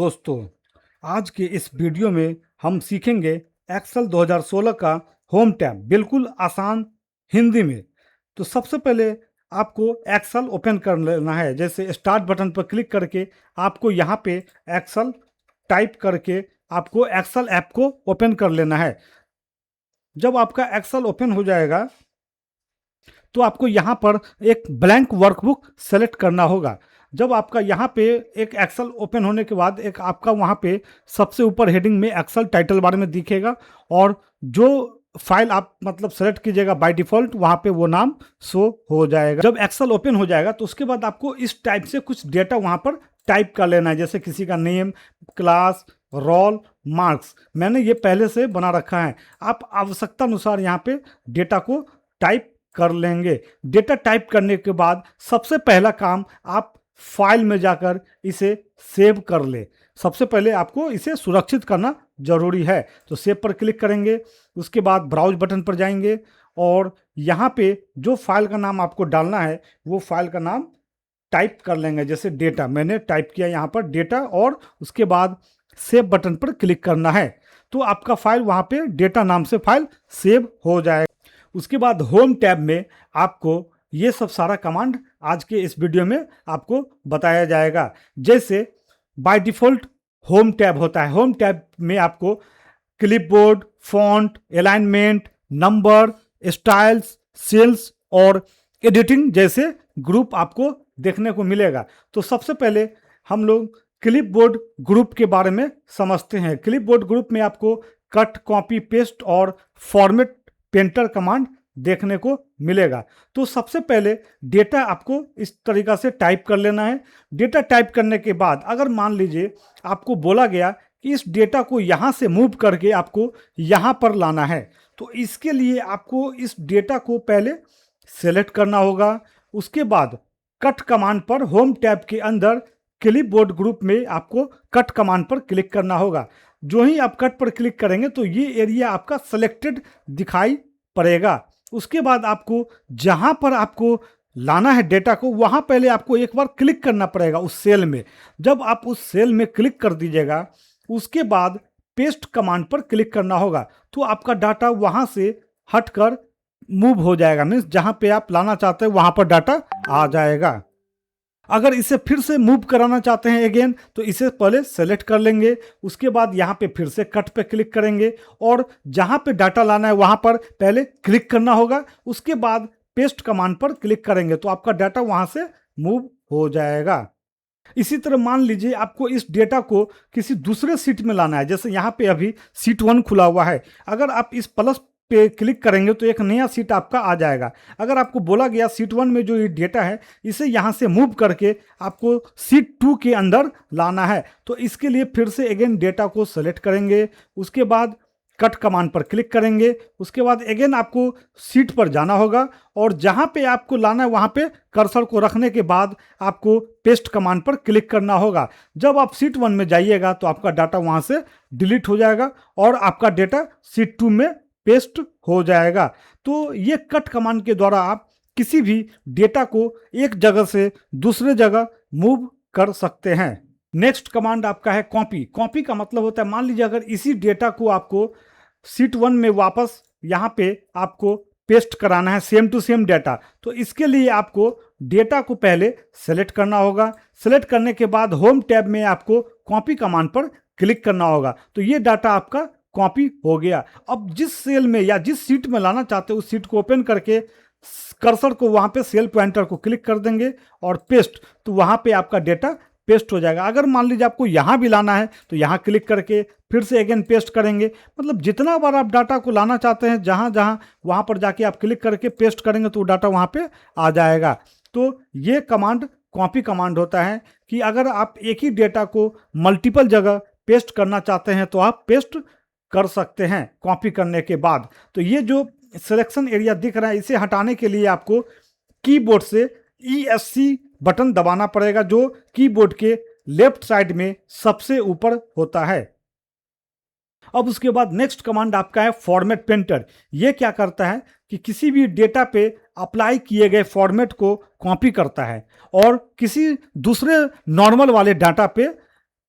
दोस्तों, आज के इस वीडियो में हम सीखेंगे एक्सेल 2016 का होम टैब बिल्कुल आसान हिंदी में। तो सबसे पहले आपको एक्सेल ओपन कर लेना है। जैसे स्टार्ट बटन पर क्लिक करके आपको यहाँ पे एक्सेल टाइप करके आपको एक्सेल ऐप को ओपन कर लेना है। जब आपका एक्सेल ओपन हो जाएगा तो आपको यहाँ पर एक ब्लैंक वर्कबुक सेलेक्ट करना होगा। जब आपका यहाँ पे एक एक्सेल ओपन होने के बाद एक आपका वहाँ पे सबसे ऊपर हेडिंग में एक्सेल टाइटल बार में दिखेगा और जो फाइल आप मतलब सेलेक्ट कीजिएगा बाय डिफ़ॉल्ट वहाँ पे वो नाम शो हो जाएगा। जब एक्सेल ओपन हो जाएगा तो उसके बाद आपको इस टाइप से कुछ डेटा वहाँ पर टाइप कर लेना है। जैसे किसी का नेम, क्लास, रोल, मार्क्स मैंने ये पहले से बना रखा है। आप आवश्यकता अनुसार यहाँ पे डेटा को टाइप कर लेंगे। डेटा टाइप करने के बाद सबसे पहला काम आप फाइल में जाकर इसे सेव कर ले। सबसे पहले आपको इसे सुरक्षित करना जरूरी है। तो सेव पर क्लिक करेंगे, उसके बाद ब्राउज बटन पर जाएंगे और यहाँ पे जो फाइल का नाम आपको डालना है वो फाइल का नाम टाइप कर लेंगे। जैसे डेटा मैंने टाइप किया यहाँ पर डेटा और उसके बाद सेव बटन पर क्लिक करना है तो आपका फाइल वहाँ पे डेटा नाम से फाइल सेव हो जाएगा। उसके बाद होम टैब में आपको ये सब सारा कमांड आज के इस वीडियो में आपको बताया जाएगा। जैसे बाय डिफ़ॉल्ट होम टैब होता है। होम टैब में आपको clipboard, font, alignment, number, styles, cells और एडिटिंग जैसे ग्रुप आपको देखने को मिलेगा। तो सबसे पहले हम लोग क्लिपबोर्ड ग्रुप के बारे में समझते हैं। क्लिपबोर्ड ग्रुप में आपको कट, कॉपी, पेस्ट और फॉर्मेट पेंटर कमांड देखने को मिलेगा। तो सबसे पहले डेटा आपको इस तरीका से टाइप कर लेना है। डेटा टाइप करने के बाद अगर मान लीजिए आपको बोला गया कि इस डेटा को यहाँ से मूव करके आपको यहाँ पर लाना है तो इसके लिए आपको इस डेटा को पहले सेलेक्ट करना होगा। उसके बाद कट कमांड पर होम टैब के अंदर क्लिपबोर्ड ग्रुप में आपको कट कमांड पर क्लिक करना होगा। जो ही आप कट पर क्लिक करेंगे तो ये एरिया आपका सेलेक्टेड दिखाई पड़ेगा। उसके बाद आपको जहां पर आपको लाना है डेटा को वहां पहले आपको एक बार क्लिक करना पड़ेगा उस सेल में। जब आप उस सेल में क्लिक कर दीजिएगा उसके बाद पेस्ट कमांड पर क्लिक करना होगा तो आपका डाटा वहां से हटकर मूव हो जाएगा। मीन्स जहां पे आप लाना चाहते हैं वहां पर डाटा आ जाएगा। अगर इसे फिर से मूव कराना चाहते हैं अगेन तो इसे पहले सेलेक्ट कर लेंगे। उसके बाद यहाँ पे फिर से कट पे क्लिक करेंगे और जहाँ पे डाटा लाना है वहाँ पर पहले क्लिक करना होगा। उसके बाद पेस्ट कमांड पर क्लिक करेंगे तो आपका डाटा वहाँ से मूव हो जाएगा। इसी तरह मान लीजिए आपको इस डेटा को किसी दूसरे सीट में लाना है। जैसे यहाँ पे अभी सीट 1 खुला हुआ है। अगर आप इस प्लस पे क्लिक करेंगे तो एक नया सीट आपका आ जाएगा। अगर आपको बोला गया सीट 1 में जो ये डेटा है इसे यहाँ से मूव करके आपको सीट 2 के अंदर लाना है तो इसके लिए फिर से अगेन डेटा को सेलेक्ट करेंगे। उसके बाद कट कमांड पर क्लिक करेंगे। उसके बाद अगेन आपको सीट पर जाना होगा और जहाँ पे आपको लाना है वहाँ पे कर्सर को रखने के बाद आपको पेस्ट कमांड पर क्लिक करना होगा। जब आप सीट 1 में जाइएगा तो आपका डाटा वहाँ से डिलीट हो जाएगा और आपका डेटा सीट 2 में पेस्ट हो जाएगा। तो ये कट कमांड के द्वारा आप किसी भी डेटा को एक जगह से दूसरे जगह मूव कर सकते हैं। नेक्स्ट कमांड आपका है कॉपी। कॉपी का मतलब होता है मान लीजिए अगर इसी डेटा को आपको सीट 1 में वापस यहाँ पे आपको पेस्ट कराना है सेम टू सेम डेटा तो इसके लिए आपको डेटा को पहले सेलेक्ट करना होगा। सेलेक्ट करने के बाद होम टैब में आपको कॉपी कमांड पर क्लिक करना होगा तो ये डाटा आपका कॉपी हो गया। अब जिस सेल में या जिस सीट में लाना चाहते हो उस सीट को ओपन करके कर्सर को वहाँ पे सेल पॉइंटर को क्लिक कर देंगे और पेस्ट तो वहाँ पे आपका डेटा पेस्ट हो जाएगा। अगर मान लीजिए आपको यहाँ भी लाना है तो यहाँ क्लिक करके फिर से अगेन पेस्ट करेंगे। मतलब जितना बार आप डाटा को लाना चाहते हैं जहाँ जहाँ वहाँ पर जाके आप क्लिक करके पेस्ट करेंगे तो डाटा वहाँ पे आ जाएगा। तो ये कमांड कॉपी कमांड होता है कि अगर आप एक ही डेटा को मल्टीपल जगह पेस्ट करना चाहते हैं तो आप पेस्ट कर सकते हैं कॉपी करने के बाद। तो ये जो सिलेक्शन एरिया दिख रहा है इसे हटाने के लिए आपको कीबोर्ड से ESC बटन दबाना पड़ेगा जो कीबोर्ड के लेफ्ट साइड में सबसे ऊपर होता है। अब उसके बाद नेक्स्ट कमांड आपका है फॉर्मेट पेंटर। ये क्या करता है कि किसी भी डेटा पे अप्लाई किए गए फॉर्मेट को कॉपी करता है और किसी दूसरे नॉर्मल वाले डाटा पे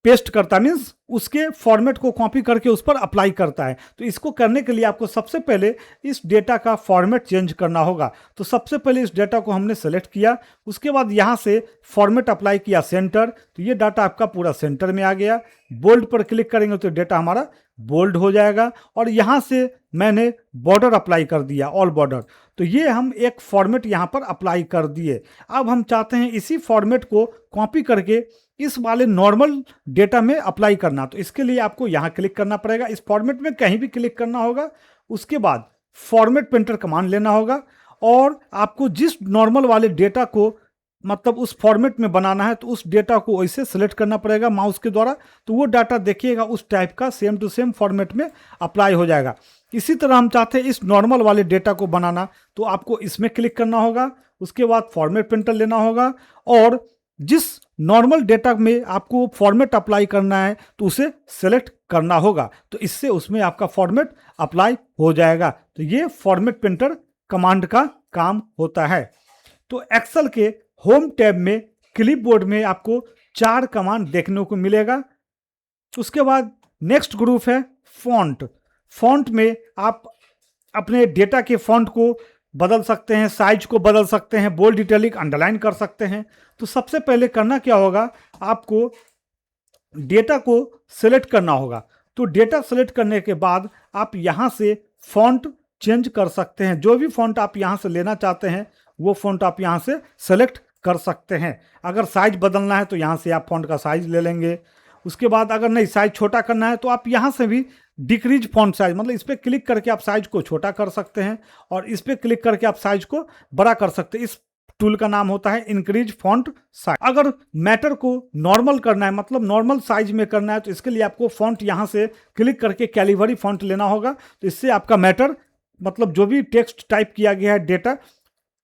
पेस्ट करता है, मीन्स उसके फॉर्मेट को कॉपी करके उस पर अप्लाई करता है। तो इसको करने के लिए आपको सबसे पहले इस डेटा का फॉर्मेट चेंज करना होगा। तो सबसे पहले इस डेटा को हमने सेलेक्ट किया, उसके बाद यहाँ से फॉर्मेट अप्लाई किया सेंटर, तो ये डाटा आपका पूरा सेंटर में आ गया। बोल्ड पर क्लिक करेंगे तो डेटा हमारा बोल्ड हो जाएगा। और यहाँ से मैंने बॉर्डर अप्लाई कर दिया, ऑल बॉर्डर, तो ये हम एक फॉर्मेट यहाँ पर अप्लाई कर दिए। अब हम चाहते हैं इसी फॉर्मेट को कॉपी करके इस वाले नॉर्मल डेटा में अप्लाई करना। तो इसके लिए आपको यहाँ क्लिक करना पड़ेगा, इस फॉर्मेट में कहीं भी क्लिक करना होगा। उसके बाद फॉर्मेट प्रिंटर कमांड लेना होगा और आपको जिस नॉर्मल वाले डेटा को मतलब उस फॉर्मेट में बनाना है तो उस डेटा को ऐसे सेलेक्ट करना पड़ेगा माउस के द्वारा। तो वो डाटा देखिएगा उस टाइप का सेम टू सेम फॉर्मेट में अप्लाई हो जाएगा। इसी तरह हम चाहते हैं इस नॉर्मल वाले डेटा को बनाना, तो आपको इसमें क्लिक करना होगा। उसके बाद फॉर्मेट प्रिंटर लेना होगा और जिस नॉर्मल डेटा में आपको फॉर्मेट अप्लाई करना है तो उसे सेलेक्ट करना होगा। तो इससे उसमें आपका फॉर्मेट अप्लाई हो जाएगा। तो ये फॉर्मेट प्रिंटर कमांड का काम होता है। तो एक्सेल के होम टैब में क्लिपबोर्ड में आपको 4 कमांड देखने को मिलेगा। उसके बाद नेक्स्ट ग्रुप है फॉन्ट। फॉन्ट में आप अपने डेटा के फॉन्ट को बदल सकते हैं, साइज को बदल सकते हैं, बोल्ड, इटैलिक, अंडरलाइन कर सकते हैं। तो सबसे पहले करना क्या होगा, आपको डेटा को सिलेक्ट करना होगा। तो डेटा सेलेक्ट करने के बाद आप यहाँ से फॉन्ट चेंज कर सकते हैं। जो भी फॉन्ट आप यहाँ से लेना चाहते हैं वो फॉन्ट आप यहाँ से सेलेक्ट कर सकते हैं। अगर साइज बदलना है तो यहाँ से आप फॉन्ट का साइज ले लेंगे। उसके बाद अगर नहीं साइज छोटा करना है तो आप यहाँ से भी डिक्रीज फॉन्ट साइज, मतलब इस पर क्लिक करके आप साइज को छोटा कर सकते हैं और इस पर क्लिक करके आप साइज को बड़ा कर सकते हैं। इस टूल का नाम होता है इंक्रीज फॉन्ट साइज। अगर मैटर को नॉर्मल करना है, मतलब नॉर्मल साइज में करना है, तो इसके लिए आपको फॉन्ट यहाँ से क्लिक करके कैलिबरी फॉन्ट लेना होगा। तो इससे आपका मैटर, मतलब जो भी टेक्स्ट टाइप किया गया है डेटा,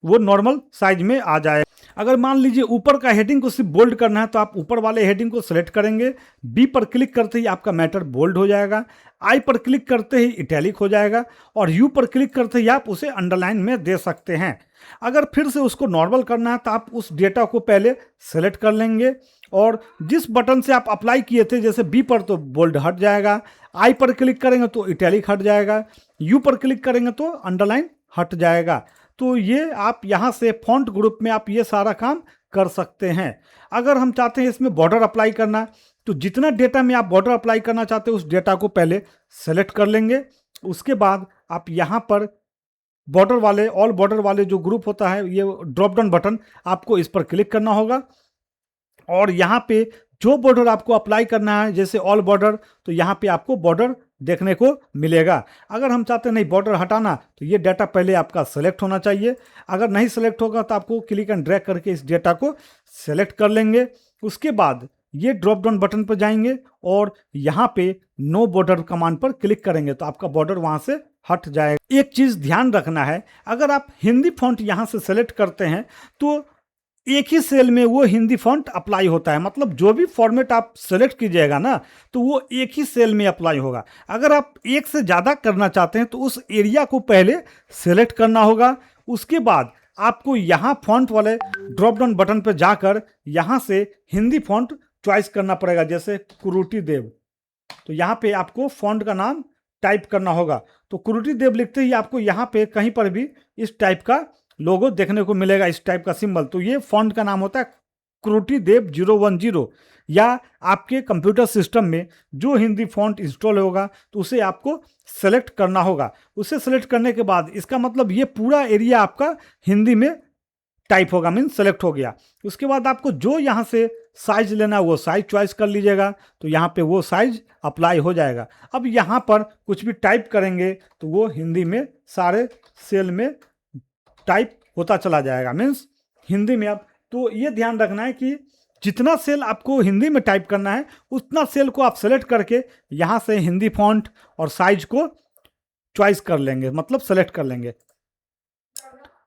वो नॉर्मल साइज में आ जाए। अगर मान लीजिए ऊपर का हेडिंग को सिर्फ बोल्ड करना है तो आप ऊपर वाले हेडिंग को सेलेक्ट करेंगे। बी पर क्लिक करते ही आपका मैटर बोल्ड हो जाएगा। आई पर क्लिक करते ही इटैलिक हो जाएगा और यू पर क्लिक करते ही आप उसे अंडरलाइन में दे सकते हैं। अगर फिर से उसको नॉर्मल करना है तो आप उस डेटा को पहले सेलेक्ट कर लेंगे और जिस बटन से आप अप्लाई किए थे, जैसे बी पर तो बोल्ड हट जाएगा, आई पर क्लिक करेंगे तो इटैलिक हट जाएगा, यू पर क्लिक करेंगे तो अंडरलाइन हट जाएगा। तो ये आप यहाँ से फॉन्ट ग्रुप में आप ये सारा काम कर सकते हैं। अगर हम चाहते हैं इसमें बॉर्डर अप्लाई करना, तो जितना डेटा में आप बॉर्डर अप्लाई करना चाहते हैं उस डेटा को पहले सेलेक्ट कर लेंगे। उसके बाद आप यहाँ पर बॉर्डर वाले, ऑल बॉर्डर वाले जो ग्रुप होता है, ये ड्रॉप डाउन बटन, आपको इस पर क्लिक करना होगा और यहाँ पे जो बॉर्डर आपको अप्लाई करना है, जैसे ऑल बॉर्डर, तो यहाँ पे आपको बॉर्डर देखने को मिलेगा। अगर हम चाहते हैं नहीं बॉर्डर हटाना, तो ये डाटा पहले आपका सेलेक्ट होना चाहिए। अगर नहीं सेलेक्ट होगा तो आपको क्लिक एंड ड्रैग करके इस डेटा को सेलेक्ट कर लेंगे। उसके बाद ये ड्रॉप डाउन बटन पर जाएंगे और यहाँ पे नो बॉर्डर कमांड पर क्लिक करेंगे तो आपका बॉर्डर वहाँ से हट जाएगा। एक चीज़ ध्यान रखना है, अगर आप हिंदी फॉन्ट यहाँ से सेलेक्ट करते हैं तो एक ही सेल में वो हिंदी फॉन्ट अप्लाई होता है। मतलब जो भी फॉर्मेट आप सेलेक्ट कीजिएगा ना, तो वो एक ही सेल में अप्लाई होगा। अगर आप एक से ज़्यादा करना चाहते हैं तो उस एरिया को पहले सेलेक्ट करना होगा। उसके बाद आपको यहाँ फॉन्ट वाले ड्रॉप डाउन बटन पर जाकर यहाँ से हिंदी फॉन्ट चॉइस करना पड़ेगा, जैसे कुरुटी देव। तो यहाँ पे आपको फॉन्ट का नाम टाइप करना होगा। तो कुरुटी देव लिखते ही आपको यहाँ पे कहीं पर भी इस टाइप का लोगो देखने को मिलेगा, इस टाइप का सिंबल। तो ये फॉन्ट का नाम होता है कुरुटी देव 010। या आपके कंप्यूटर सिस्टम में जो हिंदी फॉन्ट इंस्टॉल होगा तो उसे आपको सेलेक्ट करना होगा। उसे सेलेक्ट करने के बाद इसका मतलब ये पूरा एरिया आपका हिंदी में टाइप होगा, मीन सेलेक्ट हो गया। उसके बाद आपको जो यहाँ से साइज लेना है वो साइज चॉइस कर लीजिएगा, तो यहाँ पे वो साइज अप्लाई हो जाएगा। अब यहाँ पर कुछ भी टाइप करेंगे तो वो हिंदी में सारे सेल में टाइप होता चला जाएगा, मीन्स हिंदी में। अब तो ये ध्यान रखना है कि जितना सेल आपको हिंदी में टाइप करना है उतना सेल को आप सेलेक्ट करके यहाँ से हिंदी फॉन्ट और साइज को चॉइस कर लेंगे, मतलब सेलेक्ट कर लेंगे।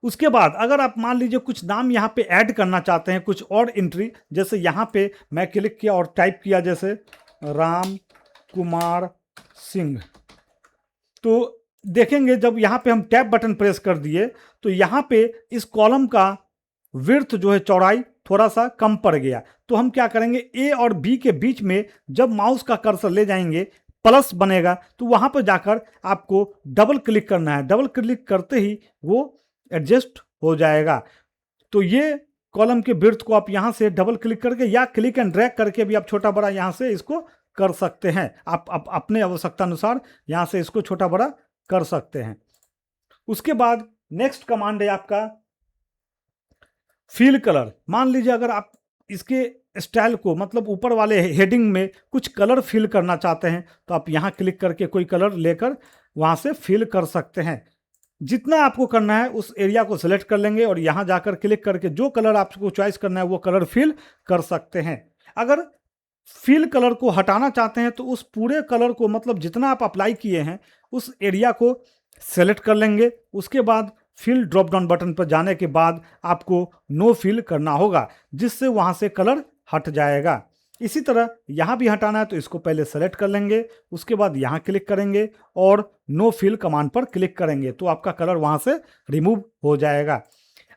उसके बाद अगर आप मान लीजिए कुछ नाम यहाँ पे ऐड करना चाहते हैं, कुछ और एंट्री, जैसे यहाँ पे मैं क्लिक किया और टाइप किया जैसे राम कुमार सिंह, तो देखेंगे जब यहाँ पे हम टैब बटन प्रेस कर दिए तो यहाँ पे इस कॉलम का विड्थ जो है, चौड़ाई थोड़ा सा कम पड़ गया, तो हम क्या करेंगे, ए और बी के बीच में जब माउस का कर्सर ले जाएंगे प्लस बनेगा, तो वहां पर जाकर आपको डबल क्लिक करना है। डबल क्लिक करते ही वो एडजस्ट हो जाएगा। तो ये कॉलम के विड्थ को आप यहाँ से डबल क्लिक करके या क्लिक एंड ड्रैग करके भी आप छोटा बड़ा यहाँ से इसको कर सकते हैं। आप अपने आवश्यकता अनुसार यहाँ से इसको छोटा बड़ा कर सकते हैं। उसके बाद नेक्स्ट कमांड है आपका फिल कलर। मान लीजिए अगर आप इसके स्टाइल को, मतलब ऊपर वाले हेडिंग में कुछ कलर फिल करना चाहते हैं, तो आप यहाँ क्लिक करके कोई कलर लेकर वहाँ से फिल कर सकते हैं। जितना आपको करना है उस एरिया को सिलेक्ट कर लेंगे और यहाँ जाकर क्लिक करके जो कलर आपको चॉइस करना है वो कलर फिल कर सकते हैं। अगर फिल कलर को हटाना चाहते हैं तो उस पूरे कलर को, मतलब जितना आप अप्लाई किए हैं उस एरिया को सेलेक्ट कर लेंगे। उसके बाद फिल ड्रॉप डाउन बटन पर जाने के बाद आपको नो फिल करना होगा, जिससे वहाँ से कलर हट जाएगा। इसी तरह यहाँ भी हटाना है तो इसको पहले सेलेक्ट कर लेंगे, उसके बाद यहाँ क्लिक करेंगे और नो फिल कमांड पर क्लिक करेंगे तो आपका कलर वहाँ से रिमूव हो जाएगा।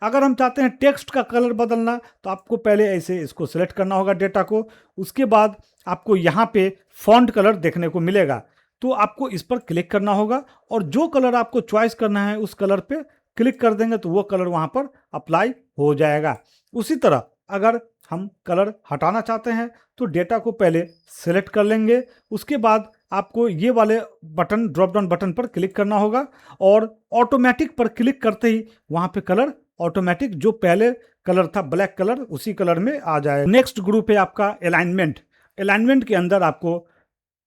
अगर हम चाहते हैं टेक्स्ट का कलर बदलना तो आपको पहले ऐसे इसको सेलेक्ट करना होगा डेटा को। उसके बाद आपको यहाँ पे फॉन्ट कलर देखने को मिलेगा, तो आपको इस पर क्लिक करना होगा और जो कलर आपको चॉइस करना है उस कलर पे क्लिक कर देंगे तो वो कलर वहाँ पर अप्लाई हो जाएगा। उसी तरह अगर हम कलर हटाना चाहते हैं तो डेटा को पहले सेलेक्ट कर लेंगे, उसके बाद आपको ये वाले बटन, ड्रॉप डाउन बटन पर क्लिक करना होगा और ऑटोमेटिक पर क्लिक करते ही वहाँ पे कलर ऑटोमेटिक जो पहले कलर था ब्लैक कलर उसी कलर में आ जाएगा। नेक्स्ट ग्रुप है आपका अलाइनमेंट। अलाइनमेंट के अंदर आपको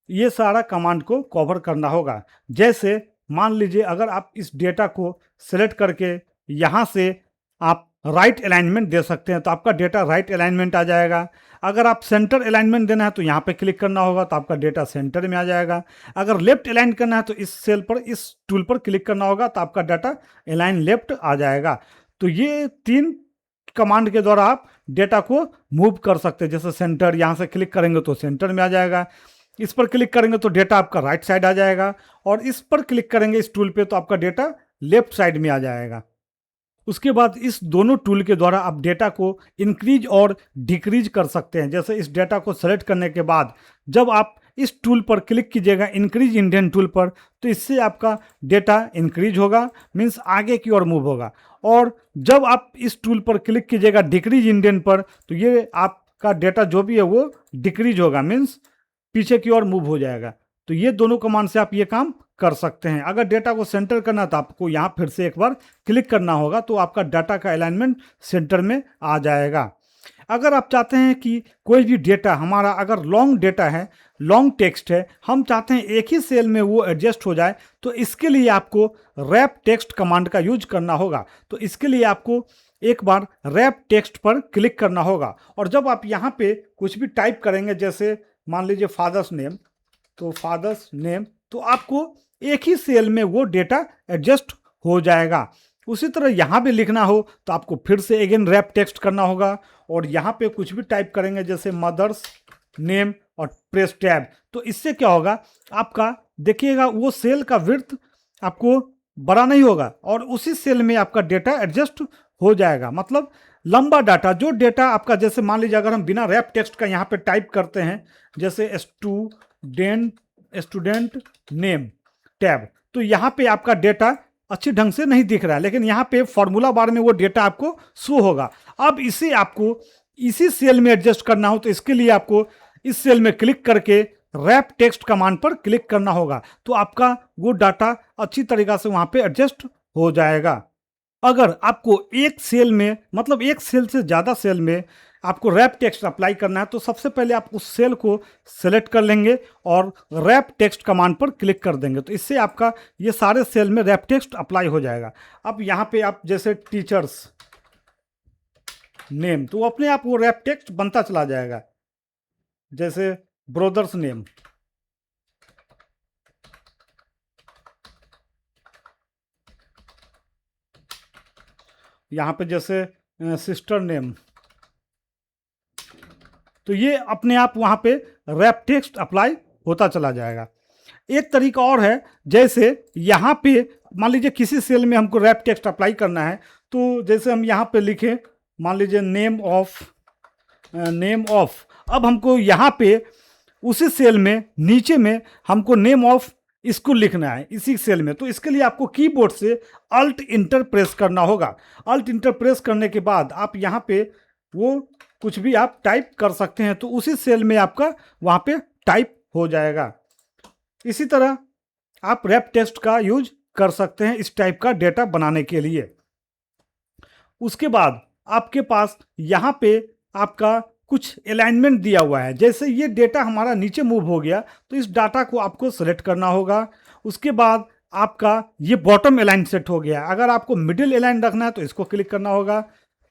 ये सारा कमांड को कवर करना होगा। जैसे मान लीजिए अगर आप इस डेटा को सेलेक्ट करके यहाँ से आप राइट अलाइनमेंट दे सकते हैं तो आपका डेटा राइट अलाइनमेंट आ जाएगा। अगर आप सेंटर अलाइनमेंट देना है तो यहाँ पे क्लिक करना होगा तो आपका डेटा सेंटर में आ जाएगा। अगर लेफ्ट अलाइन करना है तो इस सेल पर, इस टूल पर क्लिक करना होगा तो आपका डाटा अलाइन लेफ्ट आ जाएगा। तो ये 3 कमांड के द्वारा आप डेटा को मूव कर सकते हैं। जैसे सेंटर, यहाँ से क्लिक करेंगे तो सेंटर में आ जाएगा, इस पर क्लिक करेंगे तो डेटा आपका राइट साइड आ जाएगा और इस पर क्लिक करेंगे इस टूल पे तो आपका डेटा लेफ्ट साइड में आ जाएगा। उसके बाद इस दोनों टूल के द्वारा आप डेटा को इंक्रीज और डिक्रीज कर सकते हैं। जैसे इस डेटा को सेलेक्ट करने के बाद जब आप इस टूल पर क्लिक कीजिएगा, इंक्रीज इंडेंट टूल पर, तो इससे आपका डेटा इंक्रीज होगा, मीन्स आगे की ओर मूव होगा। और जब आप इस टूल पर क्लिक कीजिएगा डिक्रीज इंडेंट पर, तो ये आपका डेटा जो भी है वो डिक्रीज होगा, मीन्स पीछे की ओर मूव हो जाएगा। तो ये दोनों कमांड से आप ये काम कर सकते हैं। अगर डेटा को सेंटर करना है तो आपको यहाँ फिर से एक बार क्लिक करना होगा तो आपका डाटा का अलाइनमेंट सेंटर में आ जाएगा। अगर आप चाहते हैं कि कोई भी डेटा हमारा अगर लॉन्ग डेटा है, लॉन्ग टेक्स्ट है, हम चाहते हैं एक ही सेल में वो एडजस्ट हो जाए, तो इसके लिए आपको रैप टेक्स्ट कमांड का यूज करना होगा। तो इसके लिए आपको एक बार रैप टेक्स्ट पर क्लिक करना होगा और जब आप यहाँ पे कुछ भी टाइप करेंगे, जैसे मान लीजिए फादर्स नेम, तो फादर्स नेम, तो आपको एक ही सेल में वो डेटा एडजस्ट हो जाएगा। उसी तरह यहाँ भी लिखना हो तो आपको फिर से अगेन रैप टेक्स्ट करना होगा और यहाँ पे कुछ भी टाइप करेंगे जैसे मदर्स नेम और प्रेस टैब, तो इससे क्या होगा, आपका देखिएगा वो सेल का विड्थ आपको बड़ा नहीं होगा और उसी सेल में आपका डेटा एडजस्ट हो जाएगा। मतलब लंबा डाटा, जो डेटा आपका, जैसे मान लीजिए अगर हम बिना रैप टेक्स्ट का यहाँ पे टाइप करते हैं जैसे स्टूडेंट नेम टैब, तो यहाँ पे आपका डेटा अच्छी ढंग से नहीं दिख रहा है, लेकिन यहाँ पे फॉर्मूला बार में वो डेटा आपको शो होगा। अब इसे आपको इसी सेल में एडजस्ट करना हो तो इसके लिए आपको इस सेल में क्लिक करके रैप टेक्स्ट कमांड पर क्लिक करना होगा, तो आपका वो डाटा अच्छी तरीक़ा से वहाँ पे एडजस्ट हो जाएगा। अगर आपको एक सेल में, मतलब एक सेल से ज़्यादा सेल में आपको रैप टेक्स्ट अप्लाई करना है तो सबसे पहले आप उस सेल को सेलेक्ट कर लेंगे और रैप टेक्स्ट कमांड पर क्लिक कर देंगे, तो इससे आपका ये सारे सेल में रैप टेक्स्ट अप्लाई हो जाएगा। अब यहाँ पे आप जैसे टीचर्स नेम, तो अपने आप वो रैप टेक्स्ट बनता चला जाएगा। जैसे ब्रदर्स नेम, यहाँ पे जैसे सिस्टर नेम, तो ये अपने आप वहाँ पे रैप टेक्स्ट अप्लाई होता चला जाएगा। एक तरीका और है, जैसे यहाँ पे मान लीजिए किसी सेल में हमको रैप टेक्स्ट अप्लाई करना है, तो जैसे हम यहाँ पे लिखें, मान लीजिए नेम ऑफ नेम ऑफ। अब हमको यहाँ पे उसी सेल में नीचे में हमको नेम ऑफ इसको लिखना है इसी सेल में। तो इसके लिए आपको कीबोर्ड से अल्ट इंटर प्रेस करना होगा। अल्ट इंटर प्रेस करने के बाद आप यहाँ पे वो कुछ भी आप टाइप कर सकते हैं, तो उसी सेल में आपका वहाँ पे टाइप हो जाएगा। इसी तरह आप रैप टेक्स्ट का यूज कर सकते हैं इस टाइप का डेटा बनाने के लिए। उसके बाद आपके पास यहाँ पे आपका कुछ अलाइनमेंट दिया हुआ है। जैसे ये डेटा हमारा नीचे मूव हो गया तो इस डाटा को आपको सेलेक्ट करना होगा। उसके बाद आपका ये बॉटम अलाइन सेट हो गया। अगर आपको मिडिल अलाइन रखना है तो इसको क्लिक करना होगा,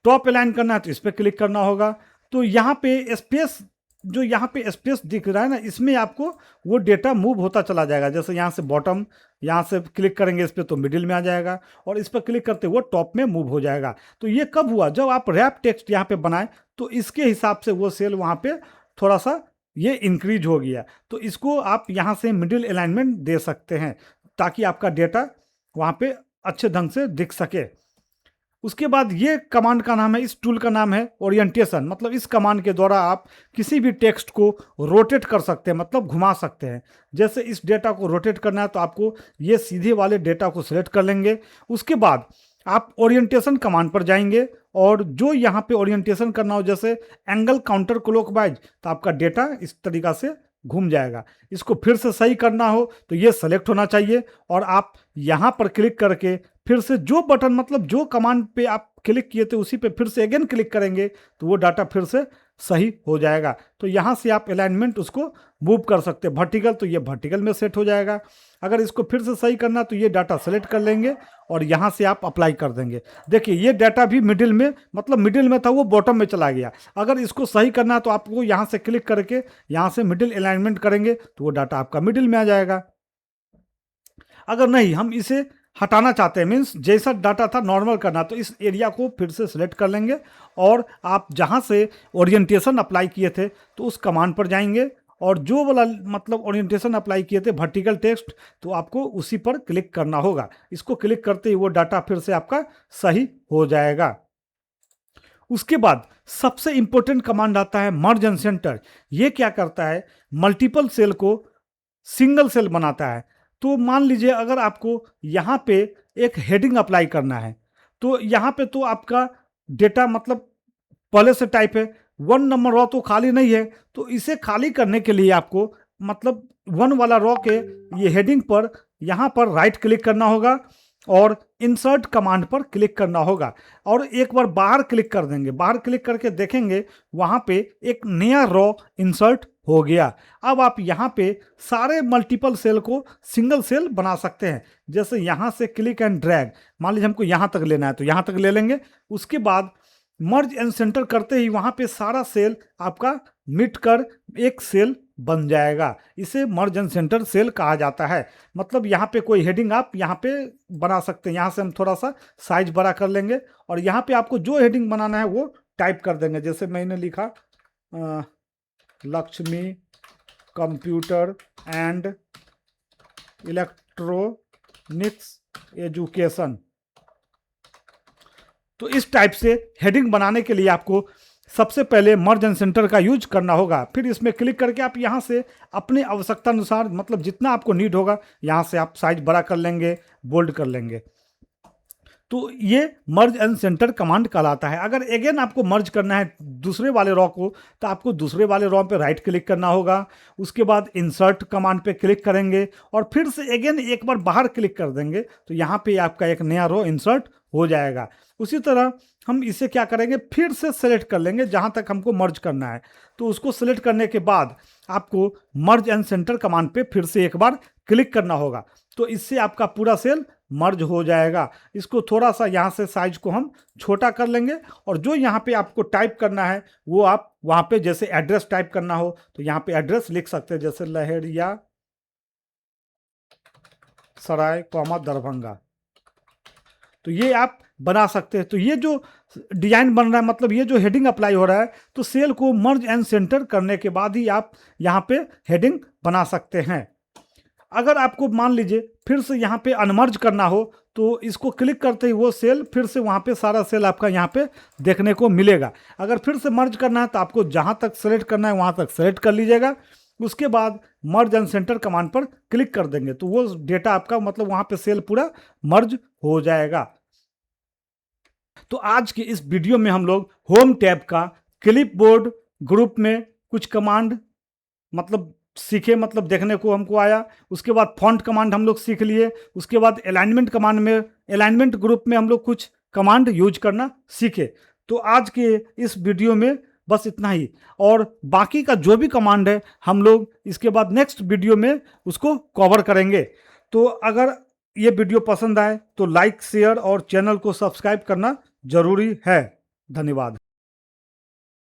टॉप अलाइन करना है तो इस पर क्लिक करना होगा। तो यहाँ पे स्पेस, जो यहाँ पे स्पेस दिख रहा है ना, इसमें आपको वो डेटा मूव होता चला जाएगा। जैसे यहाँ से बॉटम, यहाँ से क्लिक करेंगे इस पर तो मिडिल में आ जाएगा, और इस पर क्लिक करते वो टॉप में मूव हो जाएगा। तो ये कब हुआ? जब आप रैप टेक्स्ट यहाँ पे बनाए तो इसके हिसाब से वो सेल वहाँ पे थोड़ा सा ये इंक्रीज हो गया। तो इसको आप यहाँ से मिडिल अलाइनमेंट दे सकते हैं ताकि आपका डेटा वहाँ पे अच्छे ढंग से दिख सके। उसके बाद ये कमांड का नाम है, इस टूल का नाम है ओरिएंटेशन। मतलब इस कमांड के द्वारा आप किसी भी टेक्स्ट को रोटेट कर सकते हैं, मतलब घुमा सकते हैं। जैसे इस डेटा को रोटेट करना है तो आपको ये सीधे वाले डेटा को सिलेक्ट कर लेंगे। उसके बाद आप ओरिएंटेशन कमांड पर जाएंगे और जो यहाँ पे ओरिएंटेशन करना हो, जैसे एंगल काउंटर क्लॉकवाइज, तो आपका डेटा इस तरीका से घूम जाएगा। इसको फिर से सही करना हो तो ये सेलेक्ट होना चाहिए और आप यहाँ पर क्लिक करके फिर से जो बटन, मतलब जो कमांड पे आप क्लिक किए थे उसी पे फिर से अगेन क्लिक करेंगे तो वो डाटा फिर से सही हो जाएगा। तो यहाँ से आप अलाइनमेंट उसको मूव कर सकते हैं। वर्टिकल तो ये वर्टिकल में सेट हो जाएगा। अगर इसको फिर से सही करना तो ये डाटा सेलेक्ट कर लेंगे और यहाँ से आप अप्लाई कर देंगे। देखिए ये डाटा भी मिडिल में, मतलब मिडिल में था वो बॉटम में चला गया। अगर इसको सही करना तो आपको यहाँ से क्लिक करके यहाँ से मिडिल अलाइनमेंट करेंगे तो वो डाटा आपका मिडिल में आ जाएगा। अगर नहीं, हम इसे हटाना चाहते हैं, मीन्स जैसा डाटा था नॉर्मल करना, तो इस एरिया को फिर से सिलेक्ट कर लेंगे और आप जहाँ से ओरिएंटेशन अप्लाई किए थे तो उस कमांड पर जाएंगे और जो वाला मतलब ओरिएंटेशन अप्लाई किए थे वर्टिकल टेक्स्ट, तो आपको उसी पर क्लिक करना होगा। इसको क्लिक करते ही वो डाटा फिर से आपका सही हो जाएगा। उसके बाद सबसे इंपॉर्टेंट कमांड आता है मर्ज एंड सेंटर। ये क्या करता है? मल्टीपल सेल को सिंगल सेल बनाता है। तो मान लीजिए अगर आपको यहाँ पे एक हेडिंग अप्लाई करना है तो यहाँ पे तो आपका डेटा मतलब पहले से टाइप है, 1 नंबर रॉ तो खाली नहीं है। तो इसे खाली करने के लिए आपको मतलब 1 वाला रॉ के ये हेडिंग पर यहाँ पर राइट क्लिक करना होगा और इंसर्ट कमांड पर क्लिक करना होगा और एक बार बाहर क्लिक कर देंगे। बाहर क्लिक करके देखेंगे वहाँ पे एक नया रॉ इंसर्ट हो गया। अब आप यहाँ पे सारे मल्टीपल सेल को सिंगल सेल बना सकते हैं। जैसे यहाँ से क्लिक एंड ड्रैग, मान लीजिए हमको यहाँ तक लेना है तो यहाँ तक ले लेंगे। उसके बाद मर्ज एंड सेंटर करते ही वहाँ पे सारा सेल आपका मिट कर एक सेल बन जाएगा। इसे मर्ज एंड सेंटर सेल कहा जाता है। मतलब यहाँ पे कोई हेडिंग आप यहाँ पे बना सकते हैं। यहाँ से हम थोड़ा सा साइज बड़ा कर लेंगे और यहाँ पे आपको जो हेडिंग बनाना है वो टाइप कर देंगे। जैसे मैंने लिखा Lakshmi computer and electronics education. तो इस टाइप से हेडिंग बनाने के लिए आपको सबसे पहले मर्ज एंड सेंटर का यूज करना होगा। फिर इसमें क्लिक करके आप यहाँ से अपने आवश्यकता अनुसार, मतलब जितना आपको नीड होगा, यहाँ से आप साइज बड़ा कर लेंगे, बोल्ड कर लेंगे। तो ये मर्ज एंड सेंटर कमांड कहलाता है। अगर अगेन आपको मर्ज करना है दूसरे वाले रॉ को तो आपको दूसरे वाले रॉ पे राइट क्लिक करना होगा। उसके बाद इंसर्ट कमांड पे क्लिक करेंगे और फिर से अगेन एक बार बाहर क्लिक कर देंगे तो यहाँ पे आपका एक नया रॉ इंसर्ट हो जाएगा। उसी तरह हम इसे क्या करेंगे, फिर से सेलेक्ट कर लेंगे जहाँ तक हमको मर्ज करना है। तो उसको सेलेक्ट करने के बाद आपको मर्ज एंड सेंटर कमांड पे फिर से एक बार क्लिक करना होगा। तो इससे आपका पूरा सेल मर्ज हो जाएगा। इसको थोड़ा सा यहाँ से साइज को हम छोटा कर लेंगे और जो यहाँ पे आपको टाइप करना है वो आप वहाँ पे, जैसे एड्रेस टाइप करना हो तो यहाँ पे एड्रेस लिख सकते हैं, जैसे लहेरिया सराय दरभंगा। तो ये आप बना सकते हैं। तो ये जो डिजाइन बन रहा है, मतलब ये जो हेडिंग अप्लाई हो रहा है, तो सेल को मर्ज एंड सेंटर करने के बाद ही आप यहाँ पे हेडिंग बना सकते हैं। अगर आपको मान लीजिए फिर से यहाँ पे अनमर्ज करना हो तो इसको क्लिक करते ही वो सेल फिर से वहाँ पे सारा सेल आपका यहाँ पे देखने को मिलेगा। अगर फिर से मर्ज करना है तो आपको जहाँ तक सेलेक्ट करना है वहाँ तक सेलेक्ट कर लीजिएगा। उसके बाद मर्ज एंड सेंटर कमांड पर क्लिक कर देंगे तो वो डेटा आपका मतलब वहाँ पे सेल पूरा मर्ज हो जाएगा। तो आज के इस वीडियो में हम लोग होम टैब का क्लिपबोर्ड ग्रुप में कुछ कमांड मतलब सीखे, मतलब देखने को हमको आया। उसके बाद फॉन्ट कमांड हम लोग सीख लिए। उसके बाद अलाइनमेंट कमांड में, अलाइनमेंट ग्रुप में हम लोग कुछ कमांड यूज करना सीखे। तो आज के इस वीडियो में बस इतना ही, और बाकी का जो भी कमांड है हम लोग इसके बाद नेक्स्ट वीडियो में उसको कवर करेंगे। तो अगर ये वीडियो पसंद आए तो लाइक, शेयर और चैनल को सब्सक्राइब करना जरूरी है। धन्यवाद।